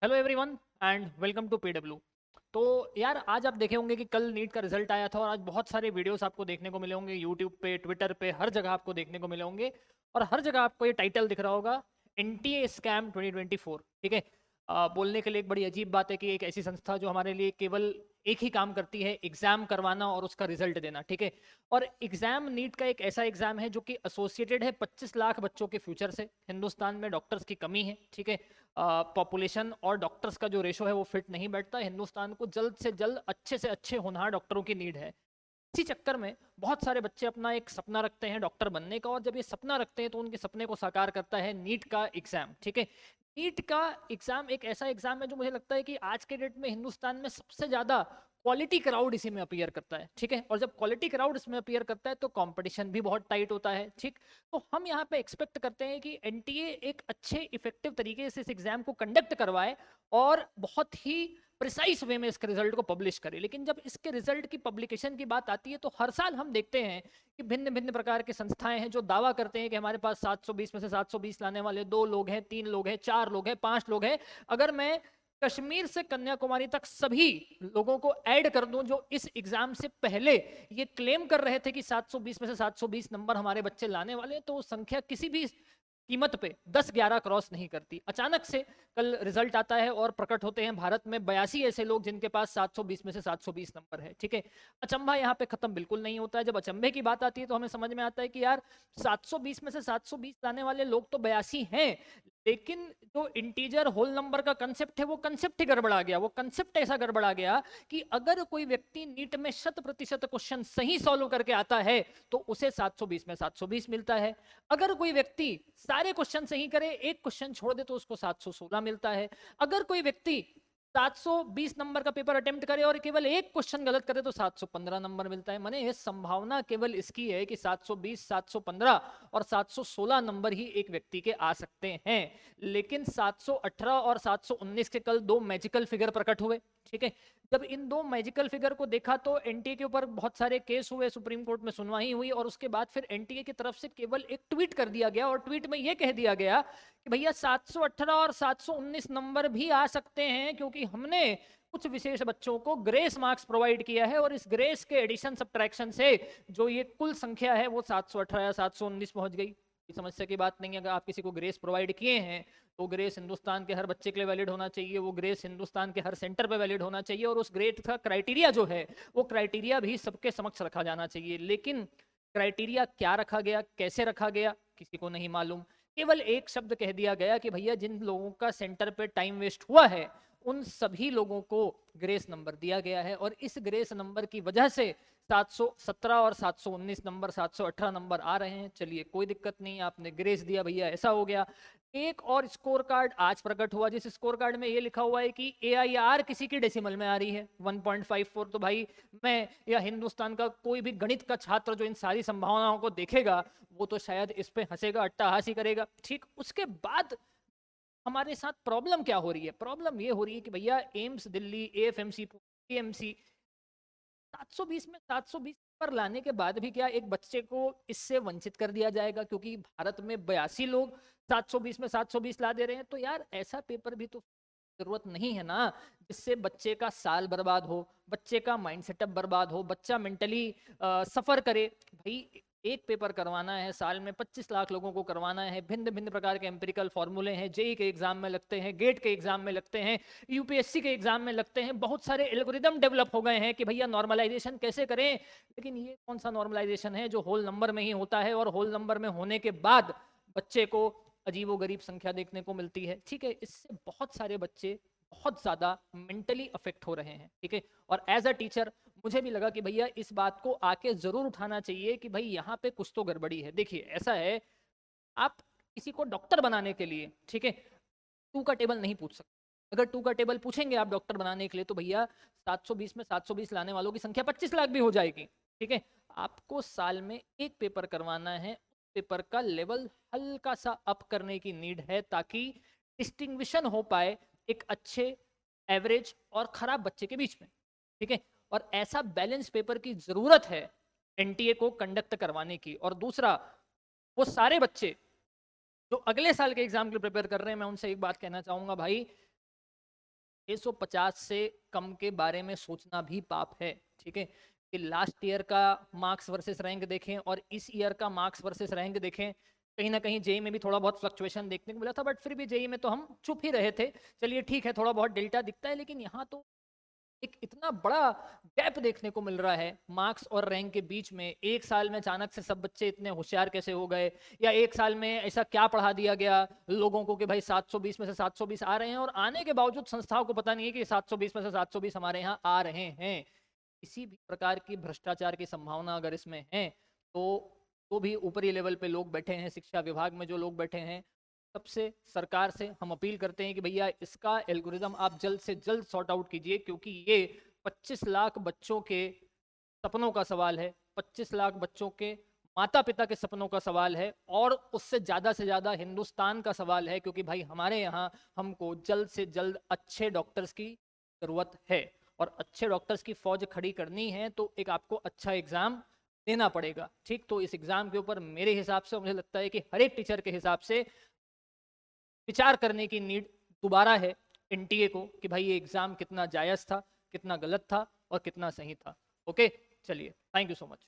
Hello everyone and welcome to PW. तो यार आज आप देखे होंगे कि कल नीट का रिजल्ट आया था और आज बहुत सारे वीडियोस आपको देखने को मिले होंगे यूट्यूब पे, ट्विटर पे, हर जगह आपको देखने को मिले होंगे। और हर जगह आपको ये टाइटल दिख रहा होगा, एनटीए स्कैम 2024। ठीक है। बोलने के लिए एक बड़ी अजीब बात है कि एक ऐसी संस्था जो हमारे लिए केवल एक ही काम करती है, एग्जाम करवाना और उसका रिजल्ट देना। ठीक है। और एग्जाम नीट का एक ऐसा एग्जाम है जो कि एसोसिएटेड है 25 लाख बच्चों के फ्यूचर से। हिंदुस्तान में डॉक्टर्स की कमी है। ठीक है। पॉपुलेशन और डॉक्टर्स का जो रेशो है वो फिट नहीं बैठता। हिंदुस्तान को जल्द से जल्द अच्छे से अच्छे होनहार डॉक्टरों की नीड है। इसी चक्कर में बहुत सारे बच्चे अपना एक सपना रखते हैं डॉक्टर बनने का, और जब ये सपना रखते हैं तो उनके सपने को साकार करता है नीट का एग्जाम। ठीक है। नीट का एग्जाम एक ऐसा एग्जाम है जो मुझे लगता है कि आज के डेट में हिंदुस्तान में सबसे ज्यादा क्वालिटी क्राउड इसी में अपीयर करता है। ठीक है। और जब क्वालिटी क्राउड इसमें अपीयर करता है तो कंपटीशन भी बहुत टाइट होता है। ठीक। तो हम यहाँ पे एक्सपेक्ट करते हैं कि एनटीए एक अच्छे इफेक्टिव तरीके से इस एग्जाम को कंडक्ट करवाए और बहुत ही प्रिसाइज वे में इसके रिजल्ट को पब्लिश करे। लेकिन जब इसके रिजल्ट की पब्लिकेशन की बात आती है तो हर साल हम देखते हैं कि भिन्न भिन्न प्रकार की संस्थाएं हैं जो दावा करते हैं कि हमारे पास 720 में से 720 लाने वाले 2 लोग हैं, 3 लोग हैं, 4 लोग हैं, 5 लोग हैं। अगर मैं कश्मीर से कन्याकुमारी तक सभी लोगों को ऐड कर दूं जो इस एग्जाम से पहले ये क्लेम कर रहे थे कि 720 में से 720 नंबर हमारे बच्चे लाने वाले, तो वो संख्या किसी भी कीमत पे 10-11 क्रॉस नहीं करती। अचानक से कल रिजल्ट आता है और प्रकट होते हैं भारत में 82 ऐसे लोग जिनके पास 720 में से 720 नंबर है। ठीक है। अचंभा यहाँ पे खत्म बिल्कुल नहीं होता है। जब अचंभे की बात आती है तो हमें समझ में आता है कि यार 720 में से 720 लाने वाले लोग तो 82 हैं, लेकिन जो इंटीजर होल नंबर का कंसेप्ट है वो कंसेप्ट ही गड़बड़ा गया। वो कंसेप्ट ऐसा गड़बड़ा गया कि अगर कोई व्यक्ति नीट में 100% क्वेश्चन सही सॉल्व करके आता है तो उसे 720 में 720 मिलता है। अगर कोई व्यक्ति सारे क्वेश्चन सही करे, एक क्वेश्चन छोड़ दे, तो उसको 716 मिलता है। अगर कोई व्यक्ति 720 नंबर का पेपर अटेम्प्ट करे और केवल एक क्वेश्चन गलत करे तो 715 नंबर मिलता है। माने ये संभावना केवल इसकी है कि 720, 715 और 716 नंबर ही एक व्यक्ति के आ सकते हैं। लेकिन 718 और 719 के कल दो मैजिकल फिगर प्रकट हुए। ठीक है। जब इन दो मैजिकल फिगर को देखा तो एनटीए के ऊपर बहुत सारे केस हुए, सुप्रीम कोर्ट में सुनवाई हुई, और उसके बाद फिर एनटीए की तरफ से केवल एक ट्वीट कर दिया गया और ट्वीट में यह कह दिया गया कि भैया 718 और 719 नंबर भी आ सकते हैं क्योंकि हमने कुछ विशेष बच्चों को ग्रेस मार्क्स प्रोवाइड किया है, और इस ग्रेस के एडिशन सब्ट्रैक्शन से जो ये कुल संख्या है वो 718 या 719 पहुंच गई। समस्या की बात नहीं है। अगर आप किसी को ग्रेस प्रोवाइड किए हैं तो ग्रेस हिंदुस्तान के हर बच्चे के लिए वैलिड होना चाहिए, वो ग्रेस हिंदुस्तान के हर सेंटर पे वैलिड होना चाहिए, और उस ग्रेड का क्राइटेरिया जो है वो क्राइटेरिया भी सबके समक्ष रखा जाना चाहिए। लेकिन क्राइटेरिया क्या रखा गया, कैसे रखा गया, किसी को नहीं मालूम। केवल एक शब्द कह दिया गया कि भैया जिन लोगों का सेंटर पे टाइम वेस्ट हुआ है उन सभी लोगों को ग्रेस नंबर दिया गया है, और इस ग्रेस नंबर की वजह से 717 और 719 नंबर, 718 नंबर आ रहे हैं। चलिए कोई दिक्कत नहीं, आपने ग्रेस दिया भैया, ऐसा हो गया। एक और स्कोर कार्ड आज प्रकट हुआ जिस स्कोर कार्ड में ये लिखा हुआ है कि AIR किसी की डेसिमल में आ रही है 1.54। तो भाई मैं या हिंदुस्तान का कोई भी गणित का छात्र जो इन सारी संभावनाओं को देखेगा वो तो शायद इस पे हंसेगा, अट्टाहासी करेगा। ठीक। उसके बाद हमारे साथ प्रॉब्लम क्या हो रही है? प्रॉब्लम ये हो रही है कि भैया एम्स दिल्ली, AFMC, AMC 720 में 720 पर लाने के बाद भी क्या एक बच्चे को इससे वंचित कर दिया जाएगा क्योंकि भारत में 82 लोग 720 में 720 ला दे रहे हैं? तो यार ऐसा पेपर भी तो जरूरत नहीं है ना जिससे बच्चे का साल बर्बाद हो, बच्चे का माइंड सेटअप बर्बाद हो, बच्चा मेंटली सफर करे। भाई एक पेपर करवाना है साल में, 25 लाख लोगों को करवाना है, भिन्न भिन्न प्रकार के एम्पिरिकल फॉर्मूले हैं, जेई के एग्जाम में लगते हैं, गेट के एग्जाम में लगते हैं, यूपीएससी के एग्जाम में लगते हैं, बहुत सारे एल्गोरिदम डेवलप हो गए हैं कि भैया नॉर्मलाइजेशन कैसे करें। लेकिन ये कौन सा नॉर्मलाइजेशन है जो होल नंबर में ही होता है, और होल नंबर में होने के बाद बच्चे को अजीबो गरीब संख्या देखने को मिलती है। ठीक है। इससे बहुत सारे बच्चे बहुत ज्यादा मेंटली अफेक्ट हो रहे हैं। ठीक है। और एज अ टीचर मुझे भी लगा कि भैया इस बात को आके जरूर उठाना चाहिए कि भाई यहाँ पे कुछ तो गड़बड़ी है। देखिए ऐसा है, आप किसी को डॉक्टर बनाने के लिए, ठीक है, टू का टेबल नहीं पूछ सकते। अगर टू का टेबल पूछेंगे आप डॉक्टर बनाने के लिए तो भैया 720 में 720 लाने वालों की संख्या 25 लाख भी हो जाएगी। ठीक है। आपको साल में एक पेपर करवाना है, पेपर का लेवल हल्का सा अप करने की नीड है ताकि डिस्टिंग्विशन हो पाए एक अच्छे, एवरेज और खराब बच्चे के बीच में। ठीक है। और ऐसा बैलेंस पेपर की जरूरत है एनटीए को कंडक्ट करवाने की। और दूसरा, वो सारे बच्चे जो अगले साल के एग्जाम के लिए प्रिपेयर कर रहे हैं, मैं उनसे एक बात कहना चाहूंगा, भाई 650 से कम के बारे में सोचना भी पाप है, ठीक है। कि लास्ट ईयर का मार्क्स वर्सेस रैंक देखें और इस ईयर का मार्क्स वर्सेस रैंक देखें, कहीं ना कहीं जेई में भी थोड़ा बहुत फ्लक्चुएशन देखने को मिला था, बट फिर भी जेई में तो हम चुप ही रहे थे। चलिए ठीक है, थोड़ा बहुत डेल्टा दिखता है, लेकिन यहाँ तो एक इतना बड़ा गैप देखने को मिल रहा है मार्क्स और रैंक के बीच में। एक साल में अचानक से सब बच्चे इतने होशियार कैसे हो गए, या एक साल में ऐसा क्या पढ़ा दिया गया लोगों को कि भाई 720 में से 720 आ रहे हैं, और आने के बावजूद संस्थाओं को पता नहीं है कि 720 में से 720 हमारे यहाँ आ रहे हैं। किसी भी प्रकार की भ्रष्टाचार की संभावना अगर इसमें है तो भी ऊपरी लेवल पे लोग बैठे हैं, शिक्षा विभाग में जो लोग बैठे हैं, सबसे सरकार से हम अपील करते हैं कि भैया इसका एल्गोरिदम आप जल्द से जल्द सॉर्ट आउट कीजिए, क्योंकि ये 25 लाख बच्चों के सपनों का सवाल है, 25 लाख बच्चों के माता पिता के सपनों का सवाल है, और उससे ज़्यादा हिंदुस्तान का सवाल है, क्योंकि भाई हमारे यहाँ हमको जल्द से जल्द अच्छे डॉक्टर्स की ज़रूरत है, और अच्छे डॉक्टर्स की फौज खड़ी करनी है तो एक आपको अच्छा एग्ज़ाम देना पड़ेगा, ठीक। तो इस एग्ज़ाम के ऊपर मेरे हिसाब से मुझे लगता है कि हर एक टीचर के हिसाब से विचार करने की नीड दोबारा है एनटीए को, कि भाई ये एग्ज़ाम कितना जायज़ था, कितना गलत था और कितना सही था। ओके, चलिए, थैंक यू सो मच।